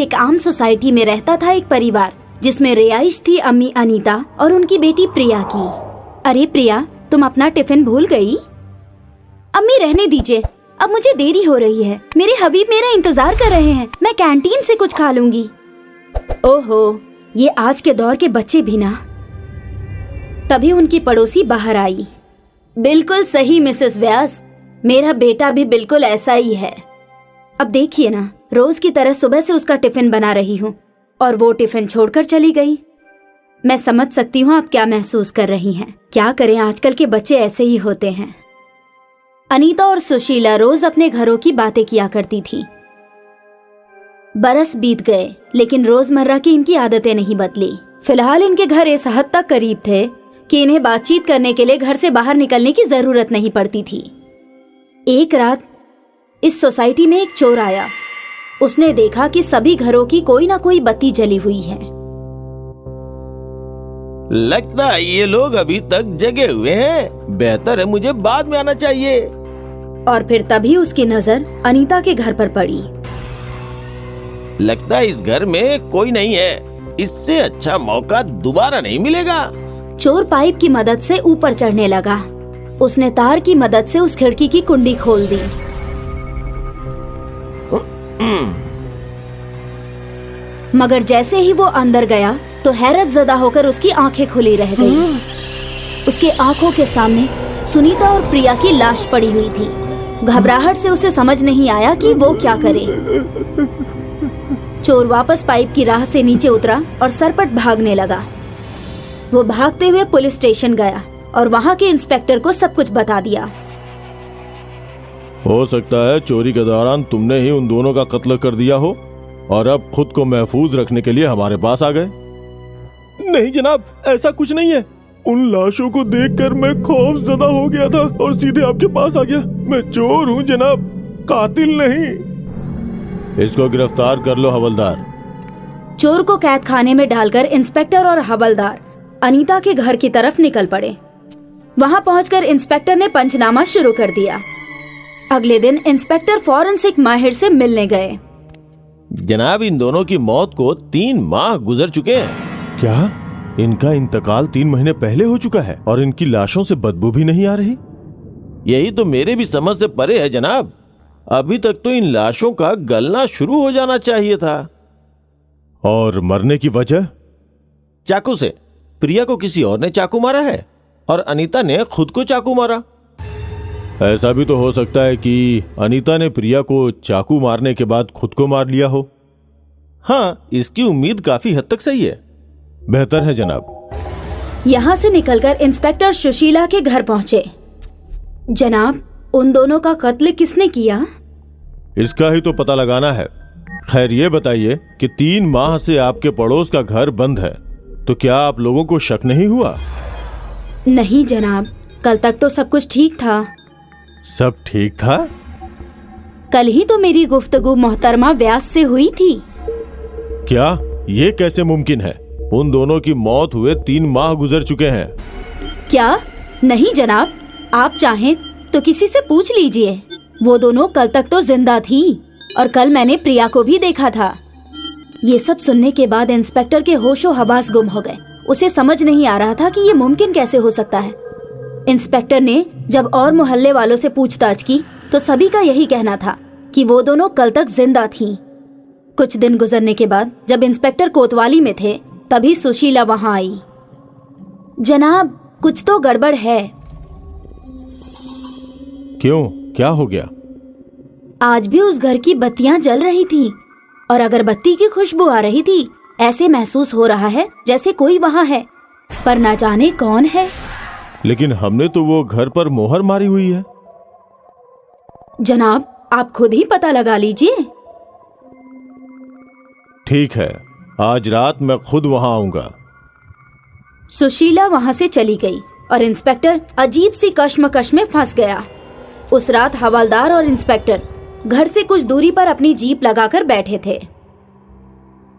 एक आम सोसाइटी में रहता था एक परिवार, जिसमें रिहाइश थी अम्मी अनीता और उनकी बेटी प्रिया की। अरे प्रिया, तुम अपना टिफिन भूल गई? अम्मी रहने दीजिए, अब मुझे देरी हो रही है। मेरे हबीब मेरा इंतजार कर रहे हैं, मैं कैंटीन से कुछ खा लूंगी। ओहो, ये आज के दौर के बच्चे भी ना। तभी उनकी पड़ोसी बाहर आई। बिल्कुल सही मिसेस व्यास, मेरा बेटा भी बिल्कुल ऐसा ही है। अब देखिए ना, रोज की तरह सुबह से उसका टिफिन बना रही हूँ और वो टिफिन छोड़कर चली गई। मैं समझ सकती हूँ आप क्या महसूस कर रही हैं। क्या करें, आजकल के बच्चे ऐसे ही होते हैं। अनीता और सुशीला रोज अपने घरों की बातें किया करती थी। बरस बीत गए, लेकिन रोजमर्रा की इनकी आदतें नहीं बदली। फिलहाल इनके घर इस हद तक करीब थे कि इन्हें बातचीत करने के लिए घर से बाहर निकलने की जरूरत नहीं पड़ती थी। एक रात इस सोसाइटी में एक चोर आया। उसने देखा कि सभी घरों की कोई ना कोई बत्ती जली हुई है। लगता है ये लोग अभी तक जगे हुए हैं। बेहतर है मुझे बाद में आना चाहिए। और फिर तभी उसकी नजर अनीता के घर पर पड़ी। लगता है इस घर में कोई नहीं है। इससे अच्छा मौका दोबारा नहीं मिलेगा। चोर पाइप की मदद से ऊपर चढ़ने लगा। उसने तार की मदद से उस खिड़की की कुंडी खोल दी। मगर जैसे ही वो अंदर गया तो हैरत ज़दा होकर उसकी आंखें खुली रह गईं। उसके आंखों के सामने सुनीता और प्रिया की लाश पड़ी हुई थी। घबराहट से उसे समझ नहीं आया कि वो क्या करे। चोर वापस पाइप की राह से नीचे उतरा और सरपट भागने लगा। वो भागते हुए पुलिस स्टेशन गया और वहाँ के इंस्पेक्टर को सब कुछ बता दिया। हो सकता है चोरी के दौरान तुमने ही उन दोनों का कत्ल कर दिया हो और अब खुद को महफूज रखने के लिए हमारे पास आ गए। नहीं जनाब, ऐसा कुछ नहीं है। उन लाशों को देखकर मैं खौफजदा हो गया था और सीधे आपके पास आ गया। मैं चोर हूँ जनाब, कातिल नहीं। इसको गिरफ्तार कर लो हवलदार। चोर को कैद खाने में डालकर इंस्पेक्टर और हवलदार अनीता के घर की तरफ निकल पड़े। वहां पहुंचकर इंस्पेक्टर ने पंचनामा शुरू कर दिया। अगले दिन इंस्पेक्टर फॉरेंसिक माहिर से मिलने गए। जनाब, इन दोनों की मौत को 3 माह गुजर चुके हैं। क्या? इनका इंतकाल 3 महीने पहले हो चुका है और इनकी लाशों से बदबू भी नहीं आ रही? यही तो मेरे भी समझ से परे है जनाब। अभी तक तो इन लाशों का गलना शुरू हो जाना चाहिए था। और मरने की वजह? चाकू से। प्रिया को किसी और ने चाकू मारा है और अनीता ने खुद को चाकू मारा। ऐसा भी तो हो सकता है कि अनीता ने प्रिया को चाकू मारने के बाद खुद को मार लिया हो। हाँ, इसकी उम्मीद काफी हद तक सही है। बेहतर है जनाब। यहाँ से निकलकर इंस्पेक्टर सुशीला के घर पहुँचे। जनाब, उन दोनों का कत्ल किसने किया? इसका ही तो पता लगाना है। खैर ये बताइए कि 3 माह से आपके पड़ोस का घर बंद है, तो क्या आप लोगों को शक नहीं हुआ? नहीं जनाब, कल तक तो सब कुछ ठीक था। सब ठीक था? कल ही तो मेरी गुफ्तगू मोहतरमा व्यास से हुई थी। क्या? ये कैसे मुमकिन है? उन दोनों की मौत हुए 3 माह गुजर चुके हैं। क्या? नहीं जनाब, आप चाहें तो किसी से पूछ लीजिए। वो दोनों कल तक तो जिंदा थी और कल मैंने प्रिया को भी देखा था। ये सब सुनने के बाद इंस्पेक्टर के होशो हवास गुम हो गए। उसे समझ नहीं आ रहा था कि ये मुमकिन कैसे हो सकता है। इंस्पेक्टर ने जब और मोहल्ले वालों से पूछताछ की तो सभी का यही कहना था कि वो दोनों कल तक जिंदा थीं। कुछ दिन गुजरने के बाद जब इंस्पेक्टर कोतवाली में थे, तभी सुशीला वहां आई। जनाब, कुछ तो गड़बड़ है। क्यों? क्या हो गया? आज भी उस घर की बत्तियां जल रही थी और अगरबत्ती की खुशबू आ रही थी। ऐसे महसूस हो रहा है जैसे कोई वहां है, पर ना जाने कौन है। लेकिन हमने तो वो घर पर मोहर मारी हुई है। जनाब, आप खुद ही पता लगा लीजिए। ठीक है, आज रात मैं खुद वहां आऊंगा। सुशीला वहां से चली गई और इंस्पेक्टर अजीब सी कश्मकश में फंस गया। उस रात हवलदार और इंस्पेक्टर घर से कुछ दूरी पर अपनी जीप लगाकर बैठे थे।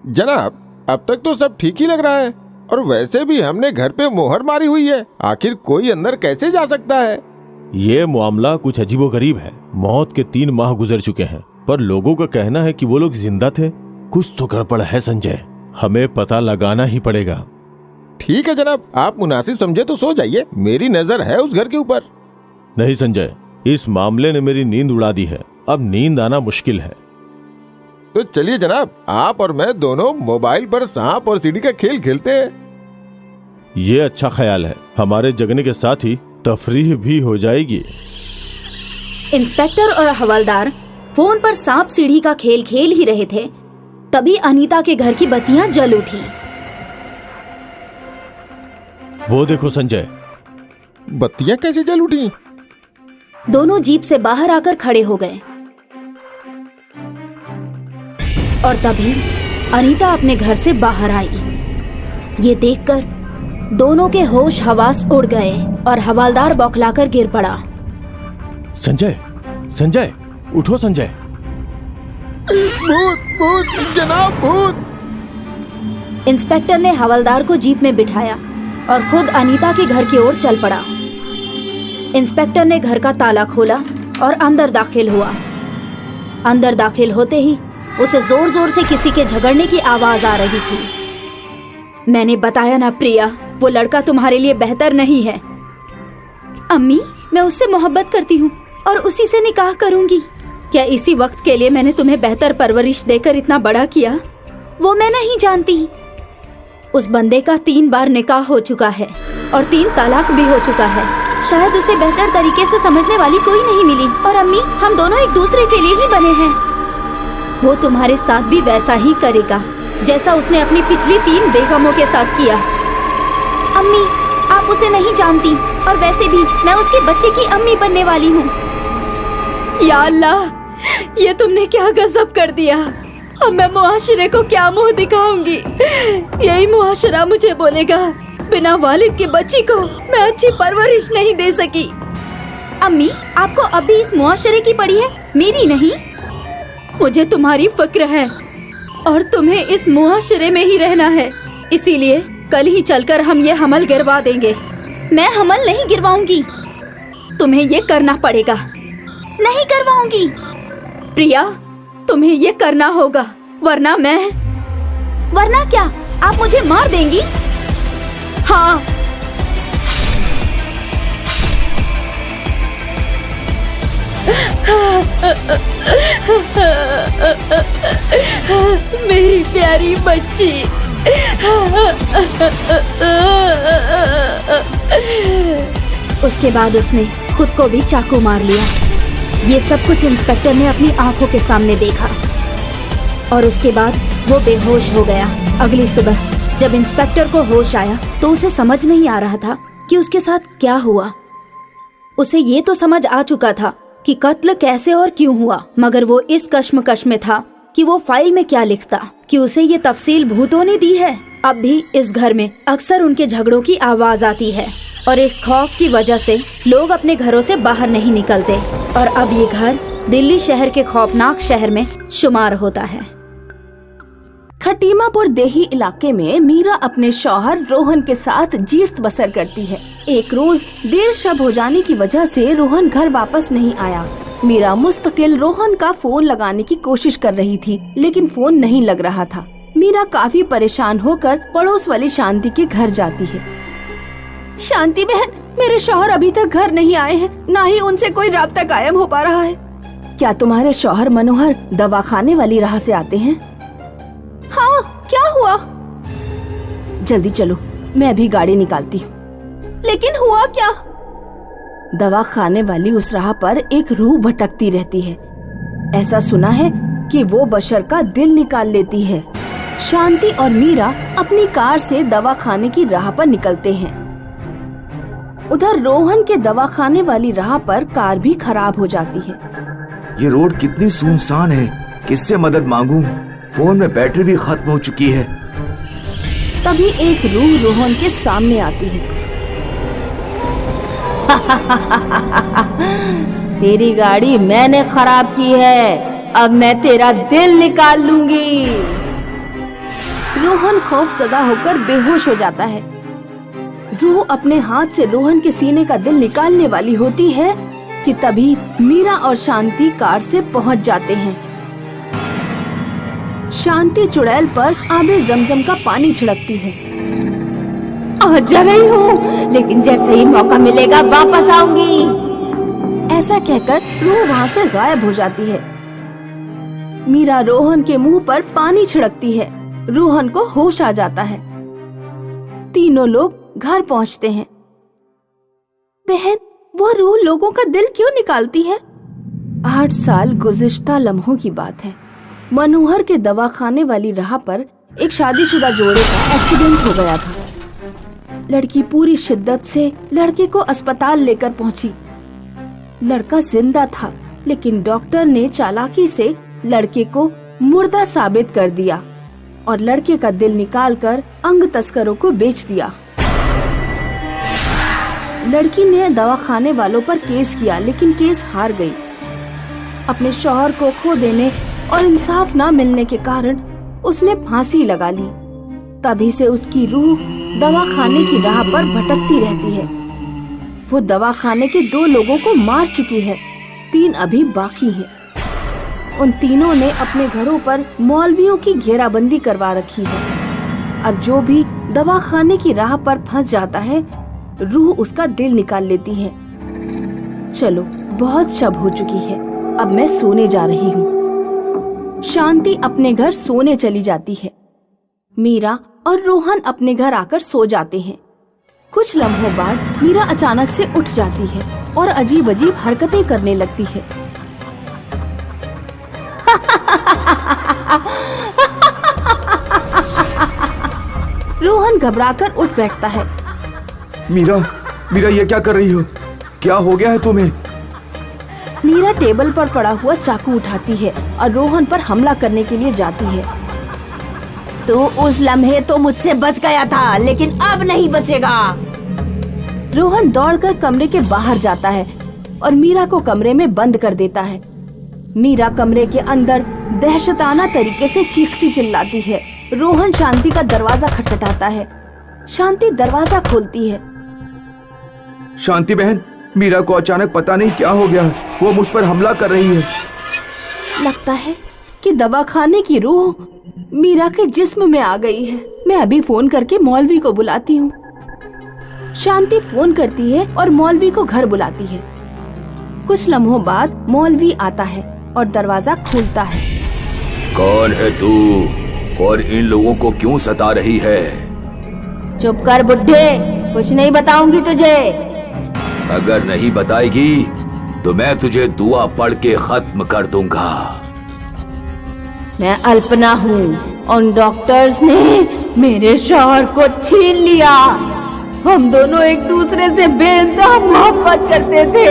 जनाब, अब तक तो सब ठीक ही लग रहा है और वैसे भी हमने घर पे मोहर मारी हुई है। आखिर कोई अंदर कैसे जा सकता है? ये मामला कुछ अजीबोगरीब है। मौत के 3 माह गुजर चुके हैं, पर लोगों का कहना है कि वो लोग जिंदा थे। कुछ तो गड़बड़ है संजय, हमें पता लगाना ही पड़ेगा। ठीक है जनाब, आप मुनासिब समझे तो सो जाइए, मेरी नजर है उस घर के ऊपर। नहीं संजय, इस मामले ने मेरी नींद उड़ा दी है, अब नींद आना मुश्किल है। तो चलिए जनाब, आप और मैं दोनों मोबाइल पर सांप और सीढ़ी का खेल खेलते हैं। ये अच्छा ख्याल है, हमारे जगने के साथ ही तफरीह भी हो जाएगी। इंस्पेक्टर और हवलदार फोन पर सांप सीढ़ी का खेल खेल ही रहे थे, तभी अनीता के घर की बत्तियां जल उठी। वो देखो संजय। बत्तियां कैसे जल उठी? दोनों जीप से बाहर आकर खड़े हो गए और तभी अनीता अपने घर से बाहर आई। ये देखकर दोनों के होश हवास उड़ गए और हवलदार बौखलाकर गिर पड़ा। संजय, संजय, उठो संजय। भूत, भूत, जनाब भूत। इंस्पेक्टर ने हवलदार को जीप में बिठाया और खुद अनीता के घर की ओर चल पड़ा। इंस्पेक्टर ने घर का ताला खोला और अंदर दाखिल हुआ। अंदर दाखिल होते ही उसे जोर जोर से किसी के झगड़ने की आवाज आ रही थी। मैंने बताया ना प्रिया, वो लड़का तुम्हारे लिए बेहतर नहीं है। अम्मी, मैं उससे मोहब्बत करती हूँ और उसी से निकाह करूंगी। क्या इसी वक्त के लिए मैंने तुम्हें बेहतर परवरिश देकर इतना बड़ा किया? वो मैं नहीं जानती। उस बंदे का 3 बार निकाह हो चुका है और 3 तलाक भी हो चुका है। शायद उसे बेहतर तरीके से समझने वाली कोई नहीं मिली। और अम्मी, हम दोनों एक दूसरे के लिए ही बने हैं। वो तुम्हारे साथ भी वैसा ही करेगा जैसा उसने अपनी पिछली 3 बेगमों के साथ किया। अम्मी, आप उसे नहीं जानती और वैसे भी मैं उसके बच्चे की अम्मी बनने वाली हूँ। या अल्लाह, ये तुमने क्या गजब कर दिया। अब मैं मुआशरे को क्या मुंह दिखाऊंगी? यही मुआशरा मुझे बोलेगा बिना वालिद की बच्ची को मैं अच्छी परवरिश नहीं दे सकी। अम्मी, आपको अभी इस मुआशरे की पड़ी है, मेरी नहीं। मुझे तुम्हारी फिक्र है और तुम्हें इस मुआशरे में ही रहना है। इसीलिए कल ही चलकर हम ये हमल गिरवा देंगे। मैं हमल नहीं गिरवाऊंगी, तुम्हें ये करना पड़ेगा। नहीं करवाऊंगी प्रिया, तुम्हें ये करना होगा, वरना क्या आप मुझे मार देंगी? हाँ। मेरी प्यारी बच्ची। उसके बाद उसने खुद को भी चाकू मार लिया। ये सब कुछ इंस्पेक्टर ने अपनी आंखों के सामने देखा और उसके बाद वो बेहोश हो गया। अगली सुबह जब इंस्पेक्टर को होश आया तो उसे समझ नहीं आ रहा था कि उसके साथ क्या हुआ। उसे ये तो समझ आ चुका था कि कत्ल कैसे और क्यों हुआ, मगर वो इस कश्मकश में था कि वो फाइल में क्या लिखता, कि उसे ये तफसील भूतों ने दी है। अब भी इस घर में अक्सर उनके झगड़ों की आवाज आती है और इस खौफ की वजह से लोग अपने घरों से बाहर नहीं निकलते और अब ये घर दिल्ली शहर के खौफनाक शहर में शुमार होता है। खटीमापुर देही इलाके में मीरा अपने शौहर रोहन के साथ जीस्त बसर करती है। एक रोज देर शब हो जाने की वजह से रोहन घर वापस नहीं आया। मीरा मुस्तकिल रोहन का फोन लगाने की कोशिश कर रही थी, लेकिन फोन नहीं लग रहा था। मीरा काफी परेशान होकर पड़ोस वाली शांति के घर जाती है। शांति बहन, मेरे शौहर अभी तक घर नहीं आए हैं, ना ही उनसे कोई राब्ता कायम हो पा रहा है। क्या तुम्हारे शौहर मनोहर दवाखाने वाली राह से आते हैं? हाँ, क्या हुआ? जल्दी चलो, मैं अभी गाड़ी निकालती हूँ। लेकिन हुआ क्या? दवा खाने वाली उस राह पर एक रूह भटकती रहती है। ऐसा सुना है कि वो बशर का दिल निकाल लेती है। शांति और मीरा अपनी कार से दवा खाने की राह पर निकलते हैं। उधर रोहन के दवा खाने वाली राह पर कार भी खराब हो जाती है। ये रोड कितनी सुनसान है, किससे मदद मांगूं? फोन में बैटरी भी खत्म हो चुकी है। तभी एक रूह रोहन के सामने आती है। तेरी गाड़ी मैंने खराब की है, अब मैं तेरा दिल निकाल लूंगी। रोहन खौफजदा होकर बेहोश हो जाता है। रूह अपने हाथ से रोहन के सीने का दिल निकालने वाली होती है कि तभी मीरा और शांति कार से पहुंच जाते हैं। शांति चुड़ैल पर आबे जमजम का पानी छिड़कती है। आज जा रही हूँ, लेकिन जैसे ही मौका मिलेगा वापस आऊंगी। ऐसा कहकर रूह वहाँ से गायब हो जाती है। मीरा रोहन के मुंह पर पानी छिड़कती है। रोहन को होश आ जाता है। तीनों लोग घर पहुँचते हैं। बहन, वो रूह लोगों का दिल क्यों निकालती है? 8 साल गुज़िश्ता लम्हों की बात है। मनोहर के दवाखाने वाली राह पर एक शादीशुदा जोड़े का एक्सीडेंट हो गया था। लड़की पूरी शिद्दत से लड़के को अस्पताल लेकर पहुंची। लड़का जिंदा था, लेकिन डॉक्टर ने चालाकी से लड़के को मुर्दा साबित कर दिया और लड़के का दिल निकालकर अंग तस्करों को बेच दिया। लड़की ने दवाखाने वालों पर केस किया, लेकिन केस हार गई। अपने शौहर को खो देने और इंसाफ न मिलने के कारण उसने फांसी लगा ली। तभी से उसकी रूह दवाखाने की राह पर भटकती रहती है। वो दवाखाने के 2 लोगों को मार चुकी है, 3 अभी बाकी हैं। उन तीनों ने अपने घरों पर मौलवियों की घेराबंदी करवा रखी है। अब जो भी दवाखाने की राह पर फंस जाता है, रूह उसका दिल निकाल लेती है। चलो, बहुत शब हो चुकी है, अब मैं सोने जा रही हूँ। शांति अपने घर सोने चली जाती है। मीरा और रोहन अपने घर आकर सो जाते हैं। कुछ लम्हों बाद मीरा अचानक से उठ जाती है और अजीब अजीब हरकतें करने लगती है। रोहन घबराकर उठ बैठता है। मीरा ये क्या कर रही हो? क्या हो गया है तुम्हें? मीरा टेबल पर पड़ा हुआ चाकू उठाती है और रोहन पर हमला करने के लिए जाती है। तू उस लम्हे तो मुझसे बच गया था, लेकिन अब नहीं बचेगा। रोहन दौड़कर कमरे के बाहर जाता है और मीरा को कमरे में बंद कर देता है। मीरा कमरे के अंदर दहशताना तरीके से चीखती चिल्लाती है। रोहन शांति का दरवाजा खटखटाता है। शांति दरवाजा खोलती है। शांति बहन, मीरा को अचानक पता नहीं क्या हो गया, वो मुझ पर हमला कर रही है। लगता है कि दवाखाने की रूह मीरा के जिस्म में आ गई है। मैं अभी फोन करके मौलवी को बुलाती हूँ। शांति फोन करती है और मौलवी को घर बुलाती है। कुछ लम्हों बाद मौलवी आता है और दरवाजा खोलता है। कौन है तू और इन लोगों को क्यों सता रही है? चुप कर बुड्ढे, कुछ नहीं बताऊंगी तुझे। अगर नहीं बताएगी तो मैं तुझे दुआ पढ़ के खत्म कर दूंगा। मैं अल्पना हूँ। उन डॉक्टर्स ने मेरे शौहर को छीन लिया। हम दोनों एक दूसरे से बेइंतहा मोहब्बत करते थे।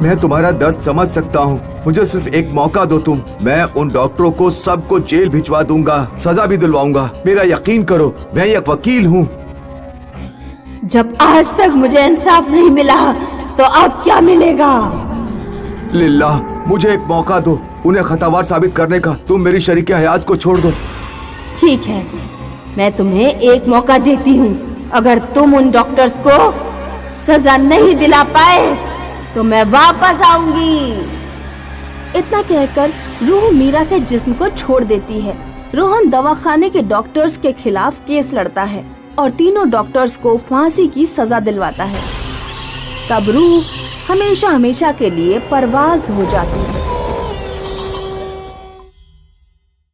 मैं तुम्हारा दर्द समझ सकता हूँ। मुझे सिर्फ एक मौका दो तुम। मैं उन डॉक्टरों को सबको जेल भिजवा दूंगा, सजा भी दिलवाऊंगा। मेरा यकीन करो, मैं एक वकील हूँ। जब आज तक मुझे इंसाफ नहीं मिला तो अब क्या मिलेगा? लिल्ला, मुझे एक मौका दो उन्हें खतावार साबित करने का। तुम मेरी शरीके हयात को छोड़ दो। ठीक है, मैं तुम्हें एक मौका देती हूँ। अगर तुम उन डॉक्टर्स को सजा नहीं दिला पाए तो मैं वापस आऊंगी। इतना कहकर रूह मीरा के जिस्म को छोड़ देती है। रोहन दवाखाने के डॉक्टर्स के खिलाफ केस लड़ता है और तीनों डॉक्टर्स को फांसी की सजा दिलवाता है। तब रूह हमेशा हमेशा के लिए परवाज हो जाती है।